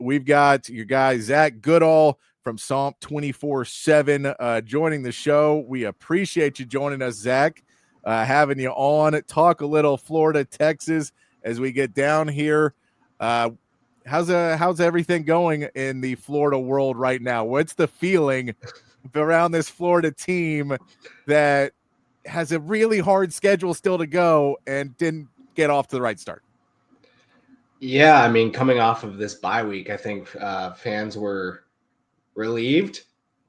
we've got your guy, Zach Goodall from SOMP 24/7 joining the show. We appreciate you joining us, Zach, having you on. Talk a little Florida, Texas as we get down here. How's everything going in the Florida world right now? What's the feeling around this Florida team that has a really hard schedule still to go and didn't get off to the right start? Yeah, I mean, coming off of this bye week, I think fans were relieved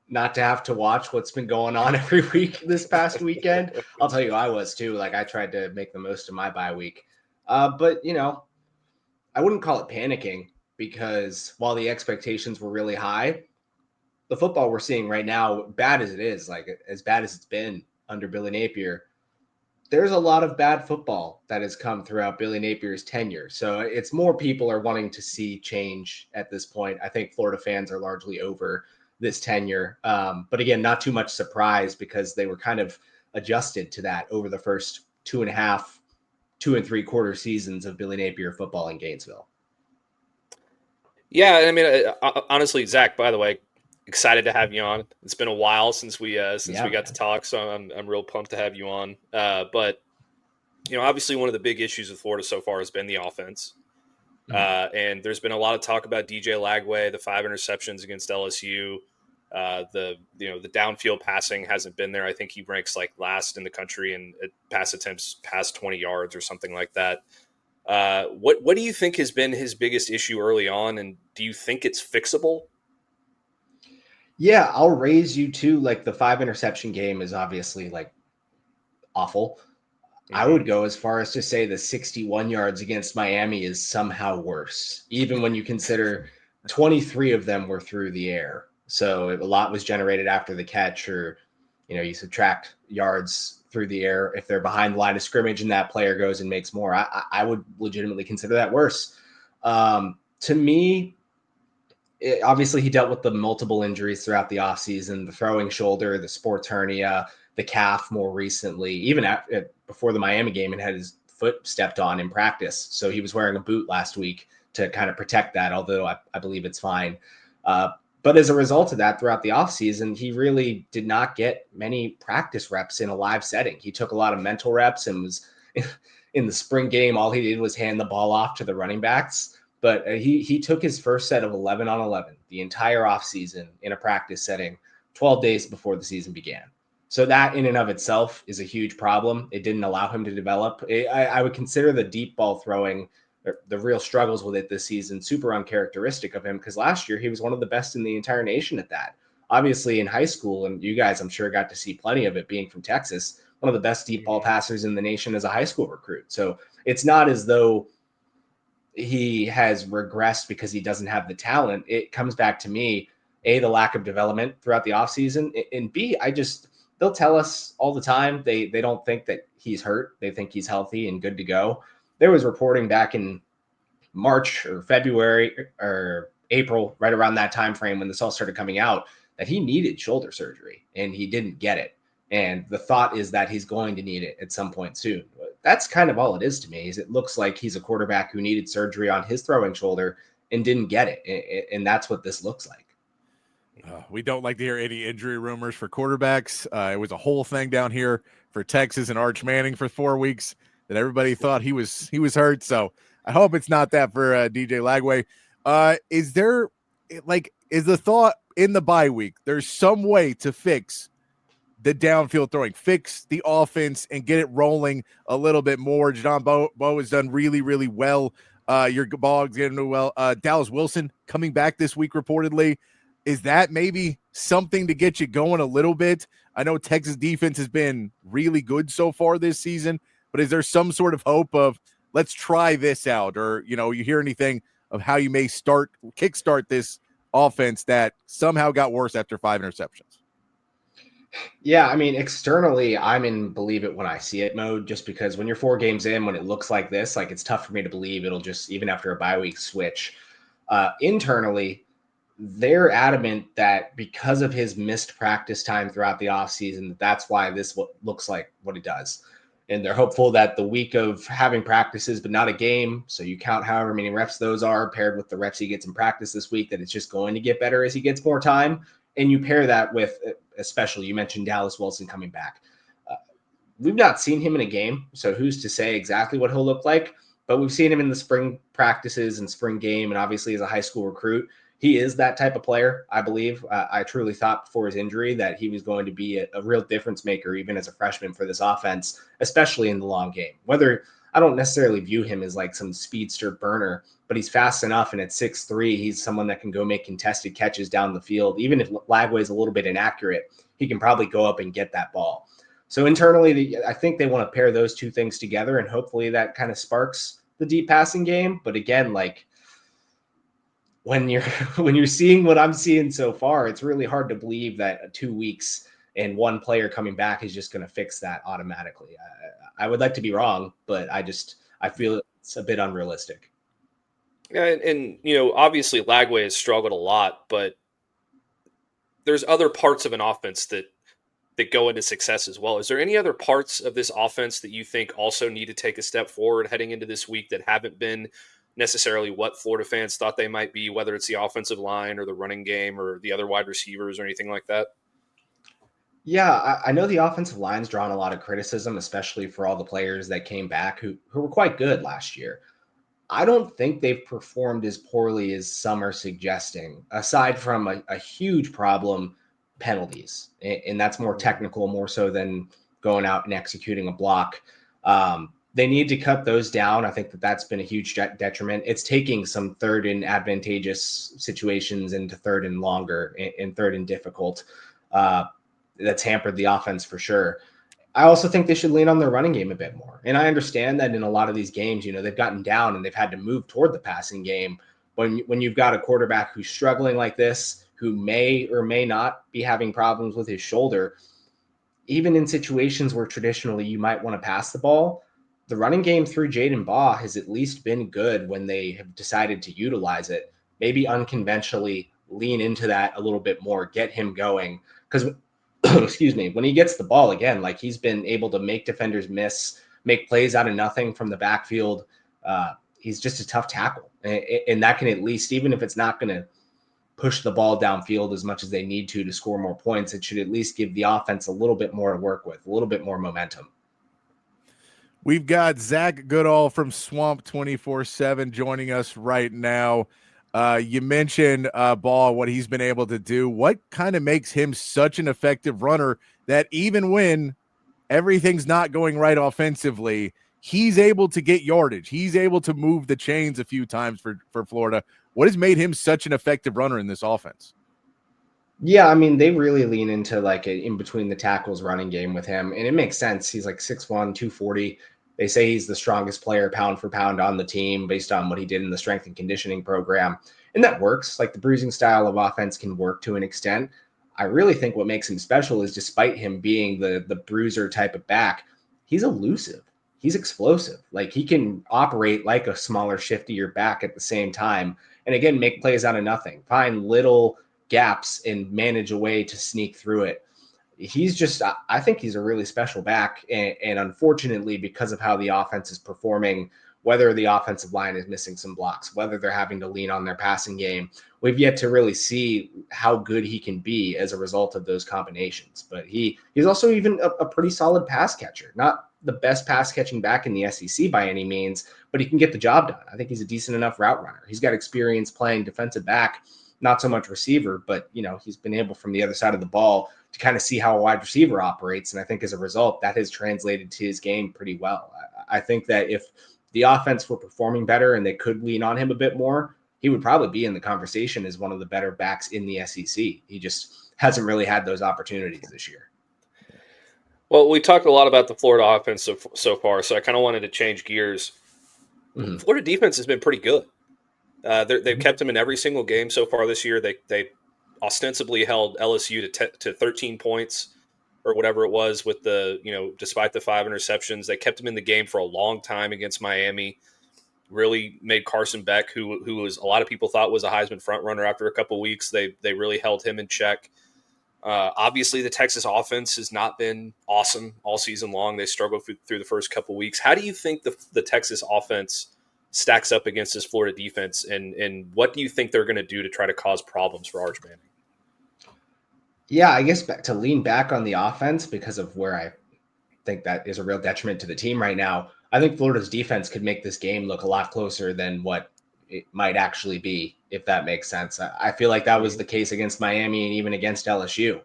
not to have to watch what's been going on every week this past weekend. I'll tell you, I was too. Like, I tried to make the most of my bye week. But, I wouldn't call it panicking because while the expectations were really high, the football we're seeing right now, bad as it is, like as bad as it's been under Billy Napier, there's a lot of bad football that has come throughout Billy Napier's tenure. So it's more people are wanting to see change at this point. I think Florida fans are largely over this tenure. But again, not too much surprise because they were kind of adjusted to that over the first 2.5, 2 3/4 seasons of Billy Napier football in Gainesville. Yeah, I mean, honestly, Zach, by the way, excited to have you on. It's been a while since we got to talk, so I'm real pumped to have you on. But obviously, one of the big issues with Florida so far has been the offense, and there's been a lot of talk about DJ Lagway, the 5 interceptions against LSU. The downfield passing hasn't been there. I think he ranks like last in the country in pass attempts past 20 yards or something like that. What do you think has been his biggest issue early on, and do you think it's fixable? Yeah, I'll raise you to like the 5 interception game is obviously like awful. Mm-hmm. I would go as far as to say the 61 yards against Miami is somehow worse, even when you consider 23 of them were through the air. So a lot was generated after the catch, or you subtract yards through the air if they're behind the line of scrimmage and that player goes and makes more. I would legitimately consider that worse. To me, obviously he dealt with the multiple injuries throughout the offseason, the throwing shoulder, the sports hernia, the calf more recently, even before the Miami game, and had his foot stepped on in practice. So he was wearing a boot last week to kind of protect that, although I believe it's fine. But as a result of that, throughout the offseason, he really did not get many practice reps in a live setting. He took a lot of mental reps and was in the spring game. All he did was hand the ball off to the running backs. But he took his first set of 11 on 11 the entire offseason in a practice setting 12 days before the season began. So that in and of itself is a huge problem. It didn't allow him to develop. I would consider the deep ball throwing, the real struggles with it this season, super uncharacteristic of him, because last year he was one of the best in the entire nation at that. Obviously in high school, and you guys I'm sure got to see plenty of it being from Texas, one of the best deep ball passers in the nation as a high school recruit. So it's not as though he has regressed because he doesn't have the talent. It comes back to me, A, the lack of development throughout the offseason, and B, they'll tell us all the time they don't think that he's hurt. They think he's healthy and good to go. There was reporting back in March or February or April, right around that time frame when this all started coming out, that he needed shoulder surgery and he didn't get it. And the thought is that he's going to need it at some point soon. That's kind of all it is to me. Is it looks like he's a quarterback who needed surgery on his throwing shoulder and didn't get it. And that's what this looks like. We don't like to hear any injury rumors for quarterbacks. It was a whole thing down here for Texas and Arch Manning for 4 weeks that everybody thought he was hurt. So I hope it's not that for DJ Lagway. Is the thought in the bye week, there's some way to fix the downfield throwing, fix the offense and get it rolling a little bit more? John Bo has done really, really well. Your Boggs getting to well. Dallas Wilson coming back this week reportedly. Is that maybe something to get you going a little bit? I know Texas defense has been really good so far this season, but is there some sort of hope of let's try this out? Or, you hear anything of how you may kickstart this offense that somehow got worse after 5 interceptions? Yeah, I mean, externally, I'm in believe it when I see it mode, just because when you're 4 games in, when it looks like this, like it's tough for me to believe it'll just, even after a bye week, switch. Internally, they're adamant that because of his missed practice time throughout the offseason, that's why this looks like what it does. and they're hopeful that the week of having practices but not a game, so you count however many reps those are paired with the reps he gets in practice this week, that it's just going to get better as he gets more time. And you pair that with, especially, you mentioned Dallas Wilson coming back. We've not seen him in a game, so who's to say exactly what he'll look like? But we've seen him in the spring practices and spring game, and obviously as a high school recruit, he is that type of player, I believe. I truly thought before his injury that he was going to be a real difference maker, even as a freshman for this offense, especially in the long game. Whether I don't necessarily view him as like some speedster burner, but he's fast enough, and at 6'3", he's someone that can go make contested catches down the field. Even if Lagway's a little bit inaccurate, he can probably go up and get that ball. So internally, I think they want to pair those two things together, and hopefully that kind of sparks the deep passing game. But again, like when you're seeing what I'm seeing so far, it's really hard to believe that 2 weeks and one player coming back is just going to fix that automatically. I would like to be wrong, but I feel it's a bit unrealistic. Yeah, and obviously Lagway has struggled a lot, but there's other parts of an offense that go into success as well. Is there any other parts of this offense that you think also need to take a step forward heading into this week that haven't been necessarily what Florida fans thought they might be, whether it's the offensive line or the running game or the other wide receivers or anything like that? Yeah, I know the offensive line's drawn a lot of criticism, especially for all the players that came back who were quite good last year. I don't think they've performed as poorly as some are suggesting, aside from a huge problem, penalties. And that's more technical, more so than going out and executing a block. They need to cut those down. I think that's been a huge detriment. It's taking some third and advantageous situations into third and longer and third and difficult. That's hampered the offense for sure. I also think they should lean on their running game a bit more. And I understand that in a lot of these games, they've gotten down and they've had to move toward the passing game. When you've got a quarterback who's struggling like this, who may or may not be having problems with his shoulder, even in situations where traditionally you might want to pass the ball, the running game through Jaden Baugh has at least been good when they have decided to utilize it. Maybe unconventionally lean into that a little bit more, get him going. Because excuse me, when he gets the ball again, like he's been able to make defenders miss, make plays out of nothing from the backfield. He's just a tough tackle. And that can at least, even if it's not going to push the ball downfield as much as they need to score more points, it should at least give the offense a little bit more to work with, a little bit more momentum. We've got Zach Goodall from Swamp 24/7 joining us right now. You mentioned Ball, what he's been able to do. What kind of makes him such an effective runner that even when everything's not going right offensively, he's able to get yardage? He's able to move the chains a few times for Florida. What has made him such an effective runner in this offense? Yeah, I mean, they really lean into like an in between the tackles running game with him, and it makes sense. He's like 6'1", 240. They say he's the strongest player pound for pound on the team based on what he did in the strength and conditioning program. And that works. Like the bruising style of offense can work to an extent. I really think what makes him special is despite him being the bruiser type of back, he's elusive. He's explosive. Like he can operate like a smaller, shiftier back at the same time. And again, make plays out of nothing. Find little gaps and manage a way to sneak through it. He's just, I think he's a really special back. And unfortunately, because of how the offense is performing, whether the offensive line is missing some blocks, whether they're having to lean on their passing game, we've yet to really see how good he can be as a result of those combinations. But he's also even a pretty solid pass catcher, not the best pass catching back in the SEC by any means, but he can get the job done. I think he's a decent enough route runner. He's got experience playing defensive back, not so much receiver, but he's been able from the other side of the ball to kind of see how a wide receiver operates. And I think as a result, that has translated to his game pretty well. I think that if the offense were performing better and they could lean on him a bit more, he would probably be in the conversation as one of the better backs in the SEC. He just hasn't really had those opportunities this year. Well, we talked a lot about the Florida offense so far, so I kind of wanted to change gears. Mm-hmm. Florida defense has been pretty good. They've kept them in every single game so far this year. They ostensibly held LSU to 13 points or whatever it was with despite the 5 interceptions. They kept them in the game for a long time against Miami. Really made Carson Beck, who was a lot of people thought was a Heisman front runner after a couple of weeks. They really held him in check. Obviously, the Texas offense has not been awesome all season long. They struggled through the first couple weeks. How do you think the Texas offense stacks up against this Florida defense, and what do you think they're going to do to try to cause problems for Arch Manning? Yeah, I guess to lean back on the offense because of where I think that is a real detriment to the team right now. I think Florida's defense could make this game look a lot closer than what it might actually be, if that makes sense. I feel like that was the case against Miami and even against LSU.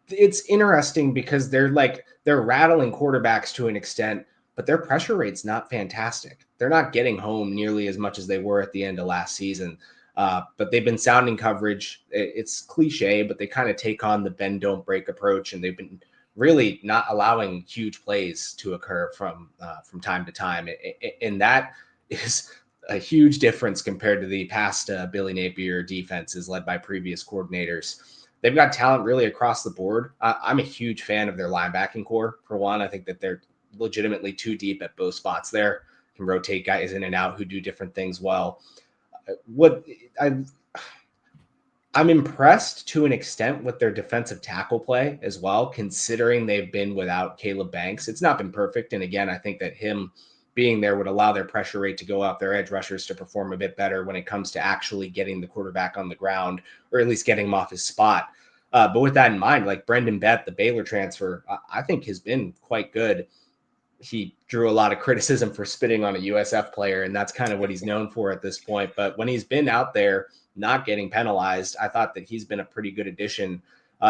It's interesting because they're rattling quarterbacks to an extent, but their pressure rate's not fantastic. They're not getting home nearly as much as they were at the end of last season. But they've been sounding coverage. It's cliche, but they kind of take on the bend, don't break approach, and they've been really not allowing huge plays to occur from time to time. And that is a huge difference compared to the past Billy Napier defenses led by previous coordinators. They've got talent really across the board. I'm a huge fan of their linebacking core, for one. I think that they're legitimately too deep at both spots there, can rotate guys in and out who do different things well. I'm impressed to an extent with their defensive tackle play as well, considering they've been without Caleb Banks. It's not been perfect. And again, I think that him being there would allow their pressure rate to go up, their edge rushers to perform a bit better when it comes to actually getting the quarterback on the ground, or at least getting him off his spot. But with that in mind, like Brendan Bett, the Baylor transfer, I think has been quite good. He drew a lot of criticism for spitting on a USF player, and that's kind of what he's known for at this point. But when he's been out there not getting penalized, I thought that he's been a pretty good addition.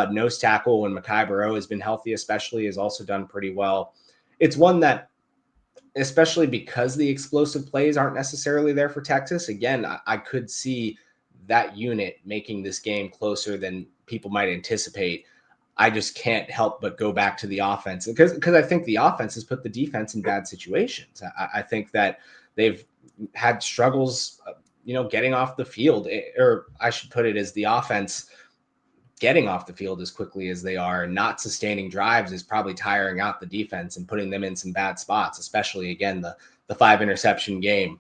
Nose tackle when Mekhi Burrow has been healthy, especially, has also done pretty well. It's one that, especially because the explosive plays aren't necessarily there for Texas, again, I could see that unit making this game closer than people might anticipate. I just can't help but go back to the offense because I think the offense has put the defense in bad situations. I think that they've had struggles, getting off the field, or I should put it as the offense getting off the field as quickly as they are and not sustaining drives is probably tiring out the defense and putting them in some bad spots, especially, again, the 5 interception game.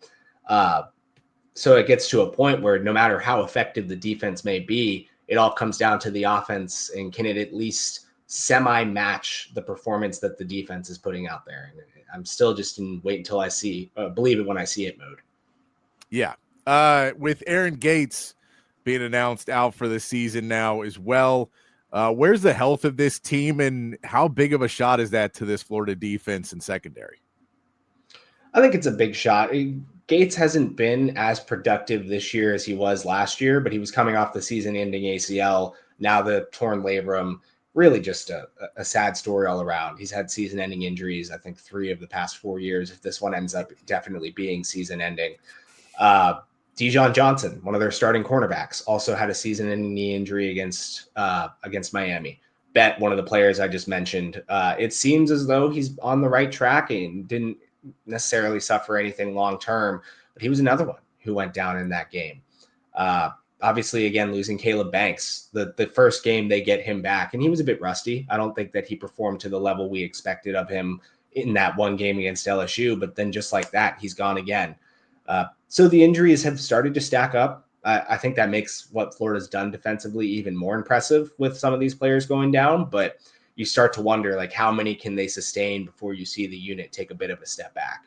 So it gets to a point where no matter how effective the defense may be, it all comes down to the offense, and can it at least semi-match the performance that the defense is putting out there? And I'm still just in wait until I believe it when I see it mode. Yeah. With Aaron Gates being announced out for the season now as well, where's the health of this team, and how big of a shot is that to this Florida defense and secondary? I think it's a big shot. Gates hasn't been as productive this year as he was last year, but he was coming off the season-ending ACL. Now the torn labrum, really just a sad story all around. He's had season-ending injuries, I think 3 of the past 4 years, if this one ends up definitely being season-ending. Dijon Johnson, one of their starting cornerbacks, also had a season-ending knee injury against Miami. Bett, one of the players I just mentioned. It seems as though he's on the right track and didn't necessarily suffer anything long-term, but he was another one who went down in that game. Obviously, again, losing Caleb Banks, the first game they get him back, and he was a bit rusty. I don't think that he performed to the level we expected of him in that one game against LSU, but then just like that, he's gone again. So the injuries have started to stack up. I think that makes what Florida's done defensively even more impressive with some of these players going down, but you start to wonder, like, how many can they sustain before you see the unit take a bit of a step back?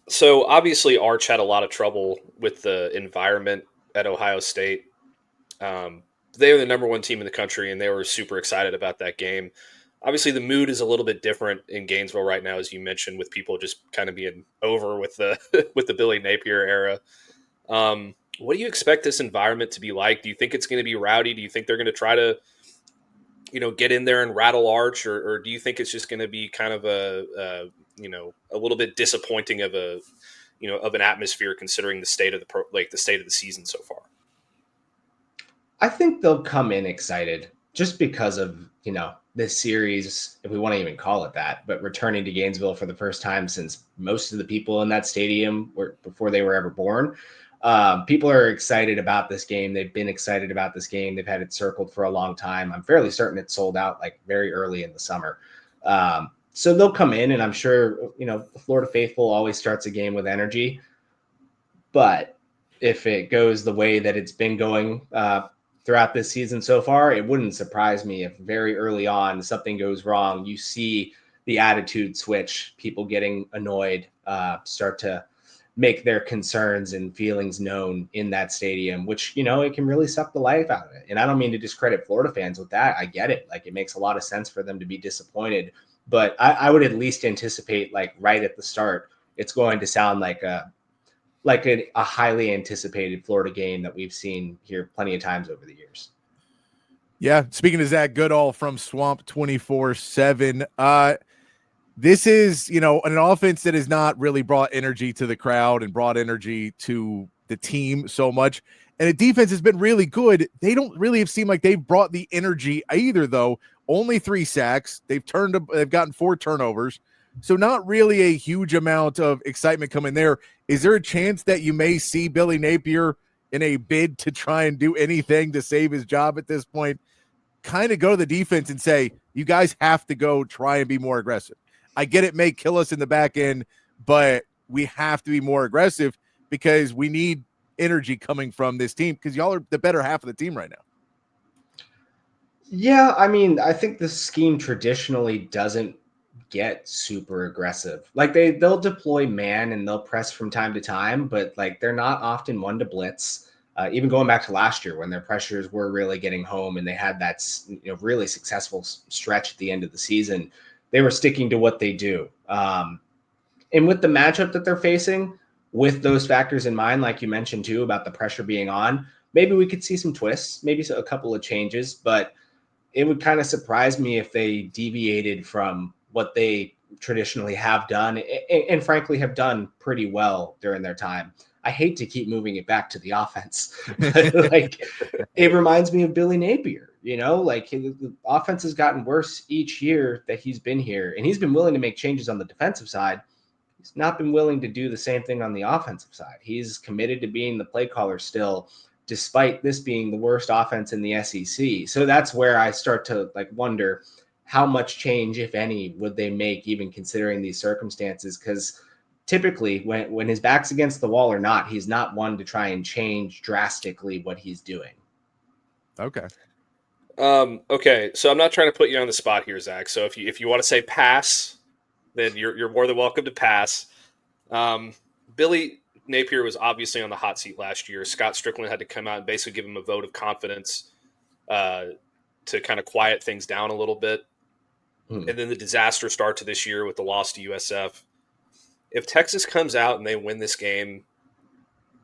So obviously Arch had a lot of trouble with the environment at Ohio State. They were the number 1 team in the country, and they were super excited about that game. Obviously, the mood is a little bit different in Gainesville right now, as you mentioned, with people just kind of being over with the with the Billy Napier era. What do you expect this environment to be like? Do you think it's going to be rowdy? Do you think they're going to try to, get in there and rattle Arch, or do you think it's just going to be kind of a little bit disappointing of an atmosphere considering the state of the state of the season so far? I think they'll come in excited just because of, this series, if we want to even call it that, but returning to Gainesville for the first time since most of the people in that stadium were before they were ever born. People are excited about this game. They've been excited about this game. They've had it circled for a long time. I'm fairly certain it sold out like very early in the summer. So they'll come in, and I'm sure, the Florida faithful always starts a game with energy. But if it goes the way that it's been going throughout this season so far, it wouldn't surprise me if very early on something goes wrong. You see the attitude switch, people getting annoyed, start to make their concerns and feelings known in that stadium, which, it can really suck the life out of it. And I don't mean to discredit Florida fans with that. I get it. Like, it makes a lot of sense for them to be disappointed, but I would at least anticipate, like, right at the start, it's going to sound like a highly anticipated Florida game that we've seen here plenty of times over the years. Yeah. Speaking of Zach Goodall from Swamp 24/7, this is, an offense that has not really brought energy to the crowd and brought energy to the team so much. And the defense has been really good. They don't really have seemed like they've brought the energy either, though. Only 3 sacks. They've gotten 4 turnovers. So not really a huge amount of excitement coming there. Is there a chance that you may see Billy Napier in a bid to try and do anything to save his job at this point? Kind of go to the defense and say, you guys have to go try and be more aggressive. I get it may kill us in the back end, but we have to be more aggressive because we need energy coming from this team because y'all are the better half of the team right now. Yeah, I mean, I think the scheme traditionally doesn't get super aggressive. Like, they'll deploy man and they'll press from time to time, but like, they're not often one to blitz. Even going back to last year when their pressures were really getting home and they had that really successful stretch at the end of the season, they were sticking to what they do. And with the matchup that they're facing, with those factors in mind, like you mentioned too, about the pressure being on, maybe we could see some twists, maybe a couple of changes, but it would kind of surprise me if they deviated from what they traditionally have done and frankly have done pretty well during their time. I hate to keep moving it back to the offense, but like, it reminds me of Billy Napier, like the offense has gotten worse each year that he's been here, and he's been willing to make changes on the defensive side. He's not been willing to do the same thing on the offensive side. He's committed to being the play caller still, despite this being the worst offense in the SEC. So that's where I start to wonder how much change, if any, would they make, even considering these circumstances? Because typically when his back's against the wall or not, he's not one to try and change drastically what he's doing. Okay. Okay. So I'm not trying to put you on the spot here, Zach. So if you want to say pass, then you're more than welcome to pass. Billy Napier was obviously on the hot seat last year. Scott Strickland had to come out and basically give him a vote of confidence to kind of quiet things down a little bit. And then the disaster start to this year with the loss to USF. If Texas comes out and they win this game,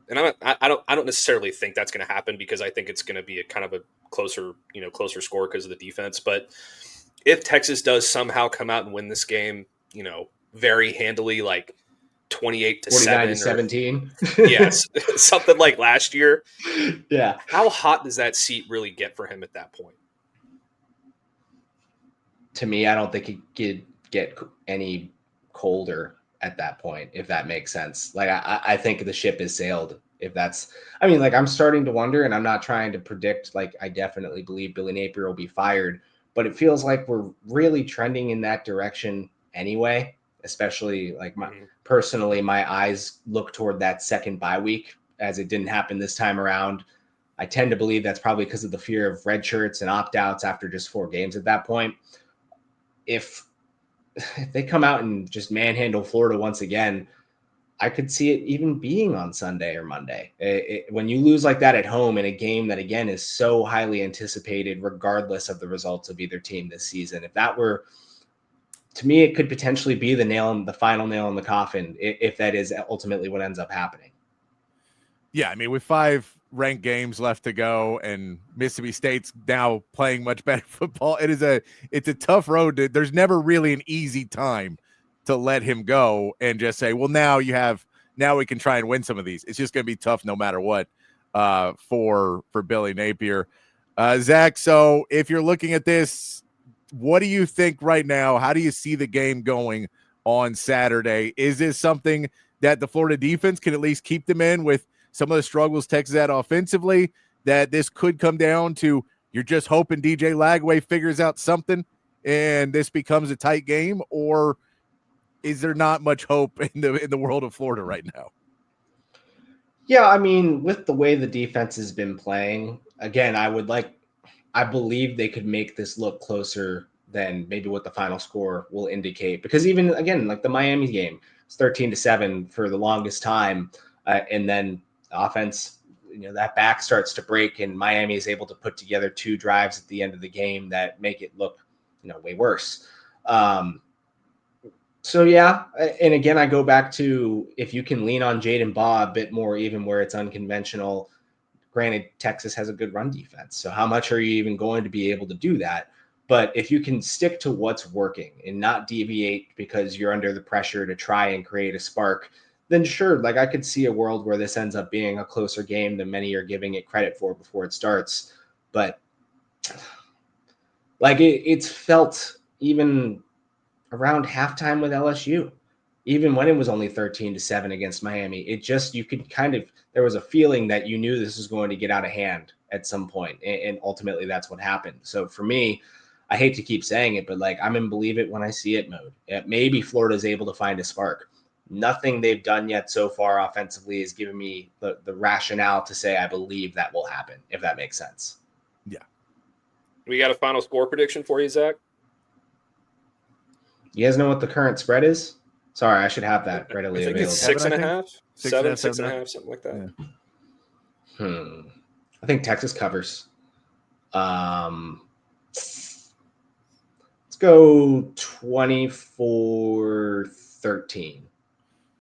and I don't necessarily think that's going to happen because I think it's going to be a kind of a closer score because of the defense. But if Texas does somehow come out and win this game, very handily, like 28-7 to 17. Yes, something like last year. Yeah. How hot does that seat really get for him at that point? To me, I don't think it could get any colder at that point, if that makes sense. Like, I think the ship has sailed. I'm starting to wonder, and I'm not trying to predict, I definitely believe Billy Napier will be fired, but it feels like we're really trending in that direction anyway, especially personally, my eyes look toward that second bye week as it didn't happen this time around. I tend to believe that's probably because of the fear of red shirts and opt-outs after just 4 games at that point. If they come out and just manhandle Florida once again, I could see it even being on Sunday or Monday. When you lose like that at home in a game that, again, is so highly anticipated, regardless of the results of either team this season, if that were, to me, it could potentially be the final nail in the coffin, if that is ultimately what ends up happening. Yeah, I mean, with 5 ranked games left to go and Mississippi State's now playing much better football, it's a tough road. There's never really an easy time to let him go and just say, well, now we can try and win some of these. It's just going to be tough no matter what for Billy Napier. Zach, so if you're looking at this, what do you think right now? How do you see the game going on Saturday? Is this something that the Florida defense can at least keep them in with some of the struggles Texas had offensively, that this could come down to you're just hoping DJ Lagway figures out something and this becomes a tight game? Or is there not much hope in the world of Florida right now? Yeah, I mean, with the way the defense has been playing, again, I believe they could make this look closer than maybe what the final score will indicate. Because even again, like the Miami game, it's 13-7 for the longest time, and then the offense, that back starts to break, and Miami is able to put together 2 drives at the end of the game that make it look, way worse. So yeah, and again, I go back to if you can lean on Jaden Baugh a bit more, even where it's unconventional. Granted, Texas has a good run defense, so how much are you even going to be able to do that? But if you can stick to what's working and not deviate because you're under the pressure to try and create a spark, then sure, like I could see a world where this ends up being a closer game than many are giving it credit for before it starts. But like it's felt even around halftime with LSU, even when it was only 13-7 against Miami, it just, you could kind of, there was a feeling that you knew this was going to get out of hand at some point, and ultimately that's what happened. So for me, I hate to keep saying it, but like I'm in believe it when I see it mode. Maybe Florida's able to find a spark. Nothing they've done yet so far offensively has given me the rationale to say I believe that will happen, if that makes sense. Yeah. We got a final score prediction for you, Zach? You guys know what the current spread is? Sorry, I should have that readily I think available. it's 6.5, 7, 6.5, 6.5, something like that. Yeah. I think Texas covers. Let's go 24-13.